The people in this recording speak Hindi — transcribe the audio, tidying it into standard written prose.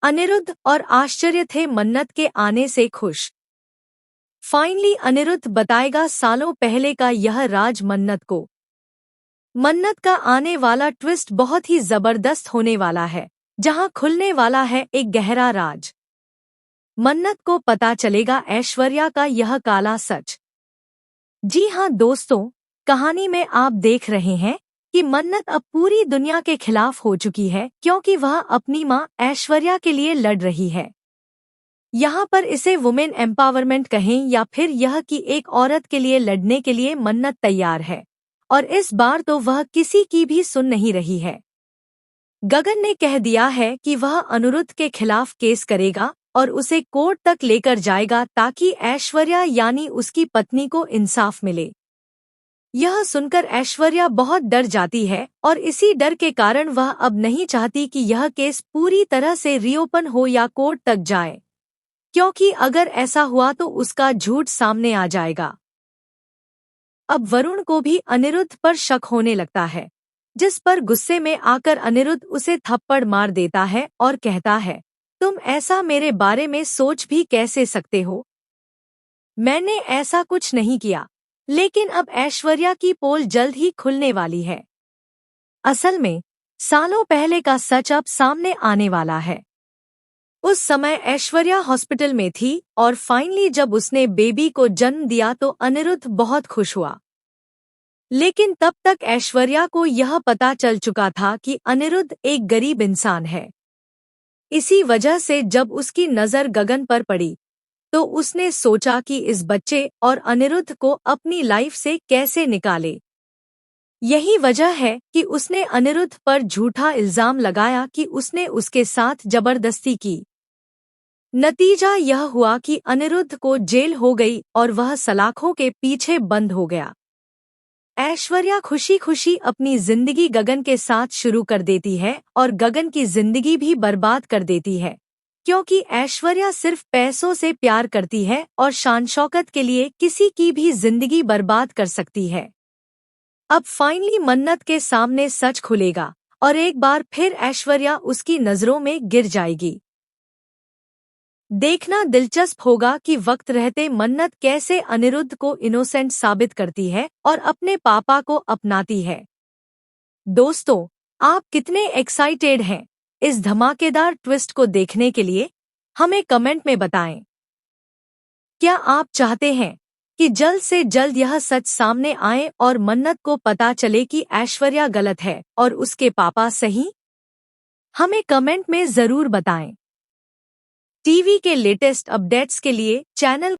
अनिरुद्ध और आश्चर्य थे मन्नत के आने से खुश। फाइनली अनिरुद्ध बताएगा सालों पहले का यह राज मन्नत को। मन्नत का आने वाला ट्विस्ट बहुत ही जबरदस्त होने वाला है, जहां खुलने वाला है एक गहरा राज। मन्नत को पता चलेगा ऐश्वर्या का यह काला सच। जी हां दोस्तों, कहानी में आप देख रहे हैं कि मन्नत अब पूरी दुनिया के खिलाफ हो चुकी है, क्योंकि वह अपनी मां ऐश्वर्या के लिए लड़ रही है। यहाँ पर इसे वुमेन एम्पावरमेंट कहें या फिर यह कि एक औरत के लिए लड़ने के लिए मन्नत तैयार है, और इस बार तो वह किसी की भी सुन नहीं रही है। गगन ने कह दिया है कि वह अनिरुद्ध के खिलाफ केस करेगा और उसे कोर्ट तक लेकर जाएगा ताकि ऐश्वर्या यानी उसकी पत्नी को इंसाफ मिले। यह सुनकर ऐश्वर्या बहुत डर जाती है और इसी डर के कारण वह अब नहीं चाहती कि यह केस पूरी तरह से रीओपन हो या कोर्ट तक जाए, क्योंकि अगर ऐसा हुआ तो उसका झूठ सामने आ जाएगा। अब वरुण को भी अनिरुद्ध पर शक होने लगता है, जिस पर गुस्से में आकर अनिरुद्ध उसे थप्पड़ मार देता है और कहता है, तुम ऐसा मेरे बारे में सोच भी कैसे सकते हो? मैंने ऐसा कुछ नहीं किया। लेकिन अब ऐश्वर्या की पोल जल्द ही खुलने वाली है। असल में सालों पहले का सच अब सामने आने वाला है। उस समय ऐश्वर्या हॉस्पिटल में थी और फाइनली जब उसने बेबी को जन्म दिया तो अनिरुद्ध बहुत खुश हुआ। लेकिन तब तक ऐश्वर्या को यह पता चल चुका था कि अनिरुद्ध एक गरीब इंसान है। इसी वजह से जब उसकी नज़र गगन पर पड़ी तो उसने सोचा कि इस बच्चे और अनिरुद्ध को अपनी लाइफ से कैसे निकाले। यही वजह है कि उसने अनिरुद्ध पर झूठा इल्जाम लगाया कि उसने उसके साथ जबरदस्ती की। नतीजा यह हुआ कि अनिरुद्ध को जेल हो गई और वह सलाखों के पीछे बंद हो गया। ऐश्वर्या खुशी खुशी अपनी जिंदगी गगन के साथ शुरू कर देती है और गगन की जिंदगी भी बर्बाद कर देती है, क्योंकि ऐश्वर्या सिर्फ पैसों से प्यार करती है और शान शौकत के लिए किसी की भी जिंदगी बर्बाद कर सकती है। अब फाइनली मन्नत के सामने सच खुलेगा और एक बार फिर ऐश्वर्या उसकी नजरों में गिर जाएगी। देखना दिलचस्प होगा कि वक्त रहते मन्नत कैसे अनिरुद्ध को इनोसेंट साबित करती है और अपने पापा को अपनाती है। दोस्तों, आप कितने एक्साइटेड हैं इस धमाकेदार ट्विस्ट को देखने के लिए? हमें कमेंट में बताएं। क्या आप चाहते हैं कि जल्द से जल्द यह सच सामने आए और मन्नत को पता चले कि ऐश्वर्या गलत है और उसके पापा सही? हमें कमेंट में जरूर बताएं। टीवी के लेटेस्ट अपडेट्स के लिए चैनल